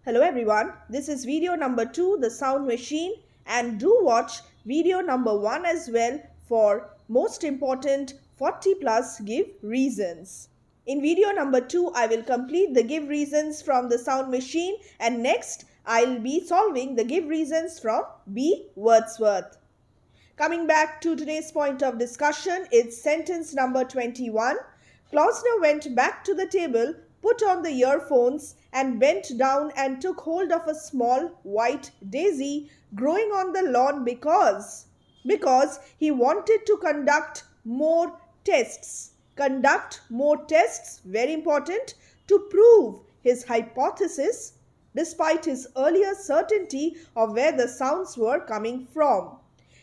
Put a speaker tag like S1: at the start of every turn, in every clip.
S1: Hello everyone, this is video number 2, the sound machine, and do watch video number 1 as well for most important 40 plus give reasons. In video number 2, I will complete the give reasons from the sound machine, and next I'll be solving the give reasons from B. Wordsworth. Coming back to today's point of discussion, it's sentence number 21. Klausner went back to the table, put on the earphones, and bent down and took hold of a small white daisy growing on the lawn because he wanted to conduct more tests. Conduct more tests, very important, to prove his hypothesis despite his earlier certainty of where the sounds were coming from.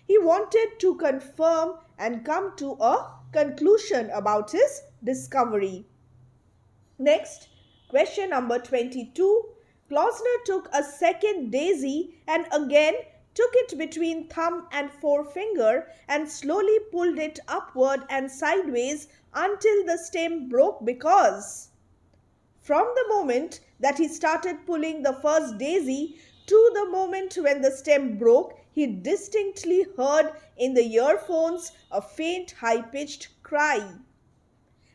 S1: He wanted to confirm and come to a conclusion about his discovery. Next, question number 22. Klausner took a second daisy and again took it between thumb and forefinger and slowly pulled it upward and sideways until the stem broke because from the moment that he started pulling the first daisy to the moment when the stem broke, he distinctly heard in the earphones a faint high-pitched cry.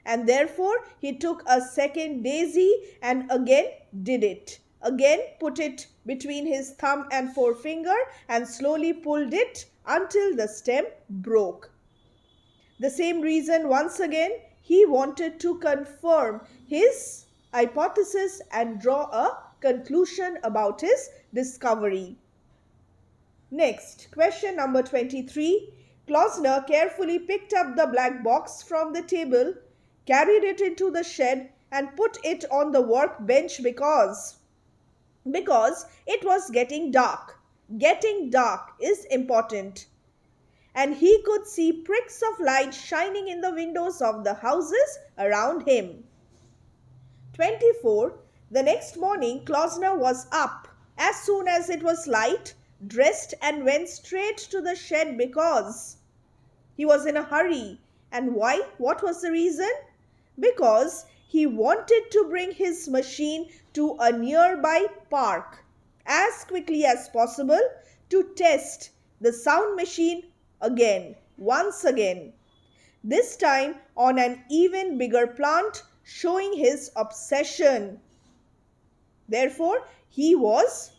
S1: And therefore, he took a second daisy and again did it. Again put it between his thumb and forefinger and slowly pulled it until the stem broke. The same reason once again, he wanted to confirm his hypothesis and draw a conclusion about his discovery. Next, question number 23. Klausner carefully picked up the black box from the table, carried it into the shed and put it on the workbench because it was getting dark. Getting dark is important. And he could see pricks of light shining in the windows of the houses around him. 24. The next morning, Klausner was up as soon as it was light, dressed and went straight to the shed because he was in a hurry. And why? What was the reason? Because he wanted to bring his machine to a nearby park as quickly as possible to test the sound machine once again. This time on an even bigger plant, showing his obsession. Therefore, he was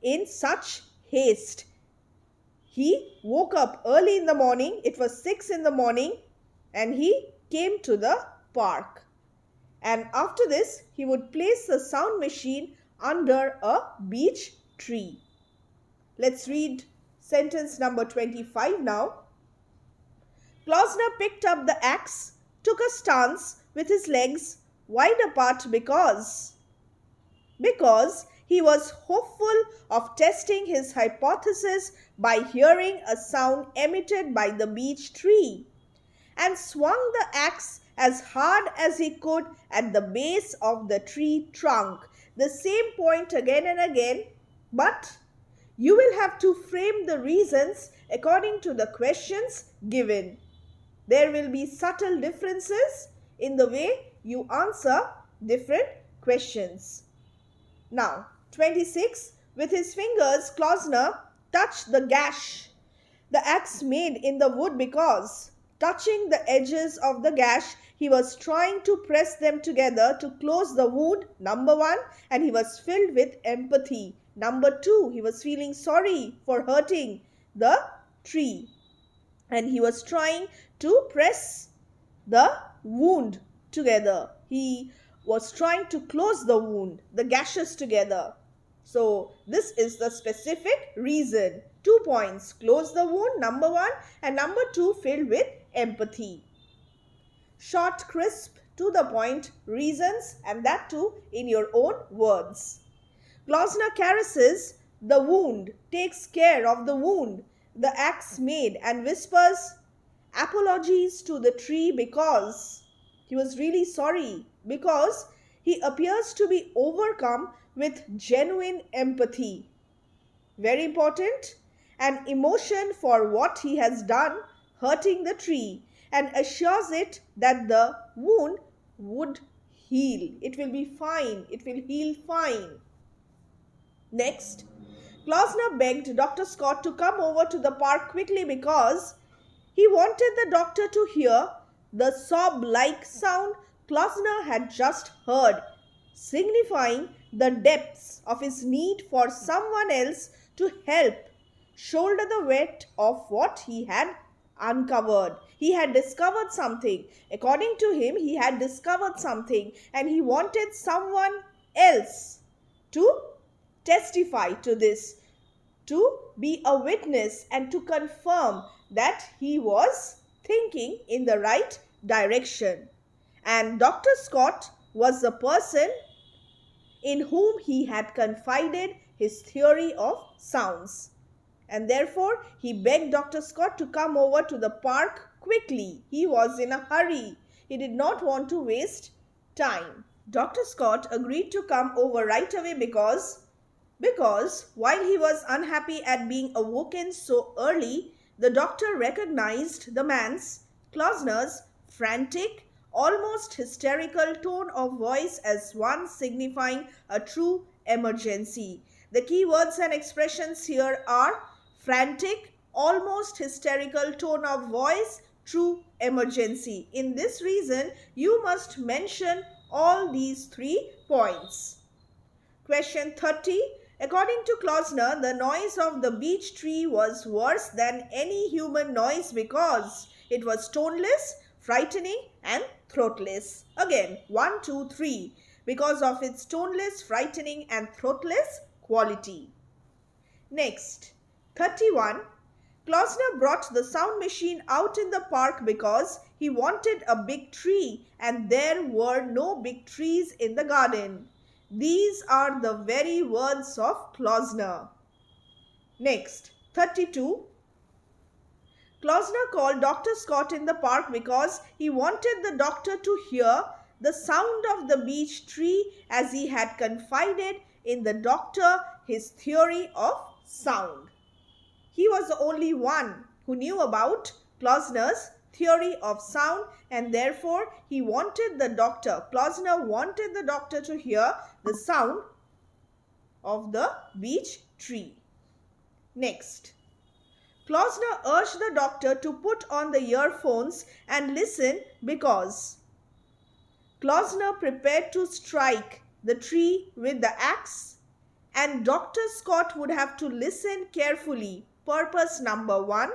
S1: in such haste. He woke up early in the morning. It was 6 in the morning and he came to the park. And after this, he would place the sound machine under a beech tree. Let's read sentence number 25 now. Klausner picked up the axe, took a stance with his legs wide apart because he was hopeful of testing his hypothesis by hearing a sound emitted by the beech tree, and swung the axe as hard as he could at the base of the tree trunk. The same point again and again, but you will have to frame the reasons according to the questions given. There will be subtle differences in the way you answer different questions. Now, 26. With his fingers, Klausner touched the gash the axe made in the wood because, touching the edges of the gash, he was trying to press them together to close the wound, number 1, and he was filled with empathy. Number 2, he was feeling sorry for hurting the tree. And he was trying to press the wound together. He was trying to close the wound, the gashes together. So this is the specific reason. 2 points. Close the wound, number 1, and number 2, filled with empathy. Short, crisp, to the point reasons, and that too in your own words. Klausner caresses the wound, takes care of the wound the axe made, and whispers apologies to the tree because he was really sorry, because he appears to be overcome with genuine empathy. Very important. An emotion for what he has done, hurting the tree, and assures it that the wound would heal. It will be fine. It will heal fine. Next, Klausner begged Dr. Scott to come over to the park quickly because he wanted the doctor to hear the sob like sound Klausner had just heard, signifying the depths of his need for someone else to help shoulder the weight of what he had uncovered. He had discovered something. According to him, he had discovered something and he wanted someone else to testify to this, to be a witness and to confirm that he was thinking in the right direction. And Dr. Scott was the person in whom he had confided his theory of sounds. And therefore, he begged Dr. Scott to come over to the park quickly. He was in a hurry. He did not want to waste time. Dr. Scott agreed to come over right away because while he was unhappy at being awoken so early, the doctor recognized the man's, Klausner's, frantic, almost hysterical tone of voice as one signifying a true emergency. The key words and expressions here are frantic, almost hysterical tone of voice, true emergency. In this reason, you must mention all these 3 points. Question 30. According to Klausner, the noise of the beech tree was worse than any human noise because it was toneless, frightening and throatless. Again, 1, 2, 3. Because of its toneless, frightening and throatless quality. Next, 31. Klausner brought the sound machine out in the park because he wanted a big tree and there were no big trees in the garden. These are the very words of Klausner. Next, 32. Klausner called Dr. Scott in the park because he wanted the doctor to hear the sound of the beech tree as he had confided in the doctor his theory of sound. He was the only one who knew about Klausner's theory of sound and therefore he wanted the doctor, Klausner wanted the doctor to hear the sound of the beech tree. Next, Klausner urged the doctor to put on the earphones and listen because Klausner prepared to strike the tree with the axe and Dr. Scott would have to listen carefully. Purpose number 1.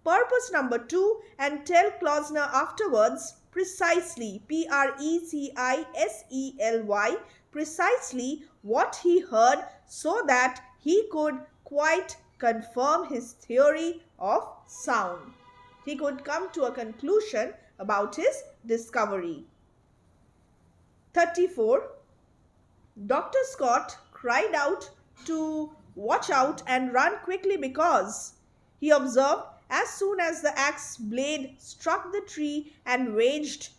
S1: Purpose number 2, and tell Klausner afterwards precisely, Precisely, precisely what he heard so that he could quite confirm his theory of sound. He could come to a conclusion about his discovery. 34. Dr. Scott cried out to watch out and run quickly because he observed as soon as the axe blade struck the tree and wedged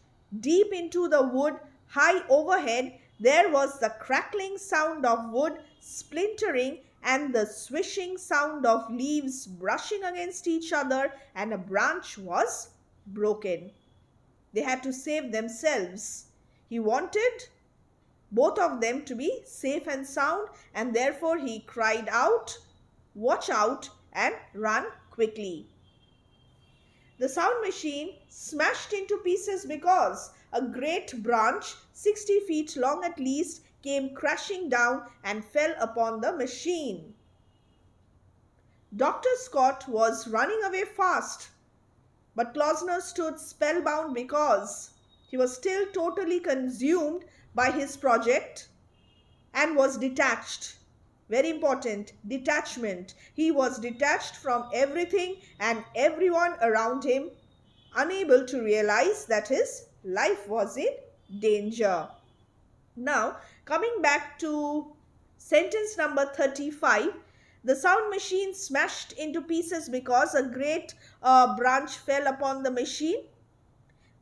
S1: deep into the wood high overhead, there was the crackling sound of wood splintering and the swishing sound of leaves brushing against each other, and a branch was broken. They had to save themselves. He wanted both of them to be safe and sound, and therefore he cried out, "Watch out and run quickly." The sound machine smashed into pieces because a great branch, 60 feet long at least, came crashing down and fell upon the machine. Dr. Scott was running away fast, but Klausner stood spellbound because he was still totally consumed by his project and was detached. Very important, detachment. He was detached from everything and everyone around him, unable to realize that his life was in danger. Now, coming back to sentence number 35, the sound machine smashed into pieces because a great branch fell upon the machine.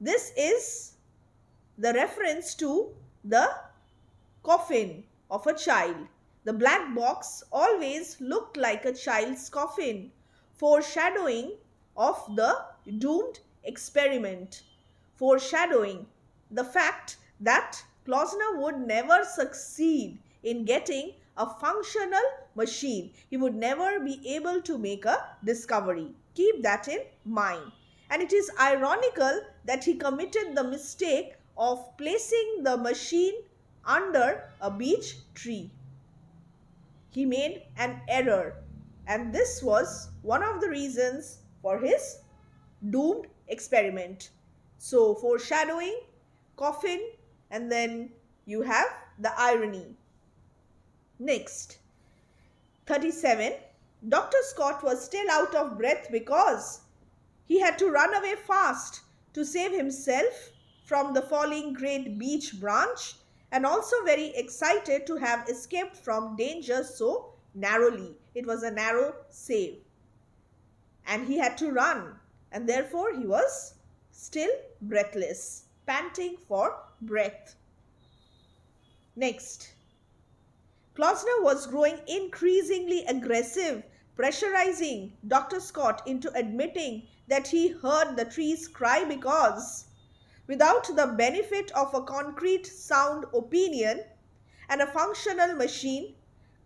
S1: This is the reference to the coffin of a child. The black box always looked like a child's coffin, foreshadowing of the doomed experiment, foreshadowing the fact that Klausner would never succeed in getting a functional machine. He would never be able to make a discovery. Keep that in mind. And it is ironical that he committed the mistake of placing the machine under a beech tree. He made an error, and this was one of the reasons for his doomed experiment. So, foreshadowing, coffin, and then you have the irony. Next, 37. Dr. Scott was still out of breath because he had to run away fast to save himself from the falling great beech branch, and also very excited to have escaped from danger so narrowly. It was a narrow save, and he had to run, and therefore he was still breathless, panting for breath. Next, Klausner was growing increasingly aggressive, pressurizing Dr. Scott into admitting that he heard the trees cry because, without the benefit of a concrete sound opinion and a functional machine,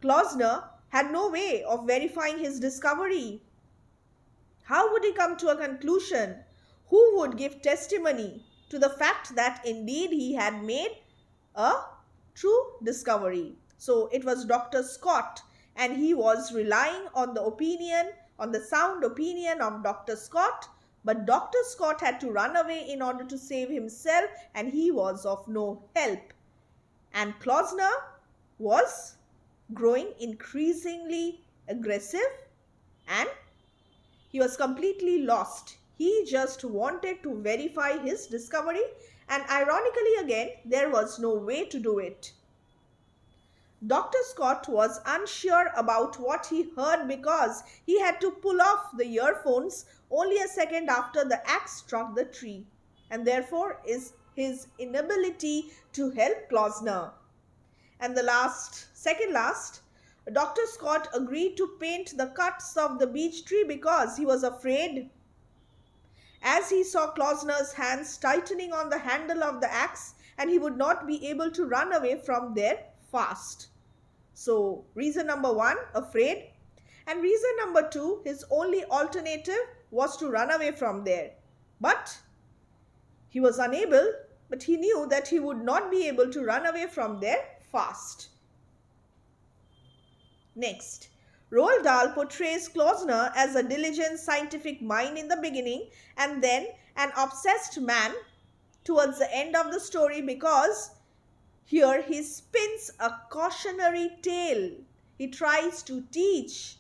S1: Klausner had no way of verifying his discovery. How would he come to a conclusion? Who would give testimony to the fact that indeed he had made a true discovery? So it was Dr. Scott, and he was relying on the opinion, on the sound opinion of Dr. Scott. But Dr. Scott had to run away in order to save himself, and he was of no help. And Klausner was growing increasingly aggressive, and he was completely lost. He just wanted to verify his discovery, and ironically again, there was no way to do it. Dr. Scott was unsure about what he heard because he had to pull off the earphones only a second after the axe struck the tree, and therefore is his inability to help Klausner. And the second last, Dr. Scott agreed to paint the cuts of the beech tree because he was afraid, as he saw Klausner's hands tightening on the handle of the axe, and he would not be able to run away from there fast. So reason number 1, afraid. And reason number 2, his only alternative was to run away from there. But he was unable, but he knew that he would not be able to run away from there fast. Next, Roald Dahl portrays Klausner as a diligent scientific mind in the beginning and then an obsessed man towards the end of the story, because here he spins a cautionary tale. He tries to teach,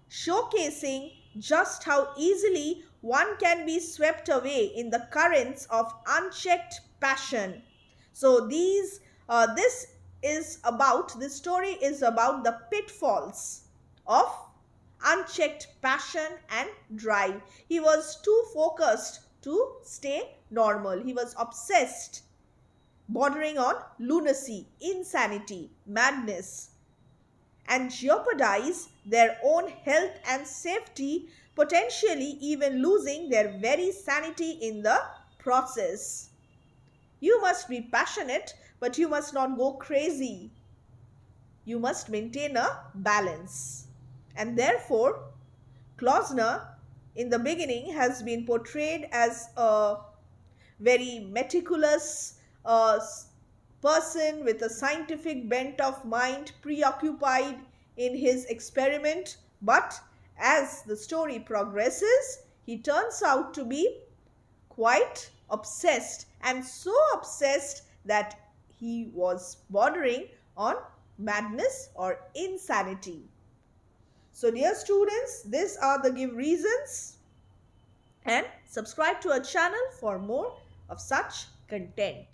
S1: showcasing just how easily one can be swept away in the currents of unchecked passion. So this story is about the pitfalls of unchecked passion and drive. He was too focused to stay normal. He was obsessed, bordering on lunacy, insanity, madness, and jeopardize their own health and safety, potentially even losing their very sanity in the process. You must be passionate, but you must not go crazy. You must maintain a balance. And therefore, Klausner in the beginning has been portrayed as a very meticulous person with a scientific bent of mind, preoccupied in his experiment. But as the story progresses, he turns out to be quite obsessed, and so obsessed that he was bordering on madness or insanity. So dear students, these are the give reasons, and subscribe to our channel for more of such content.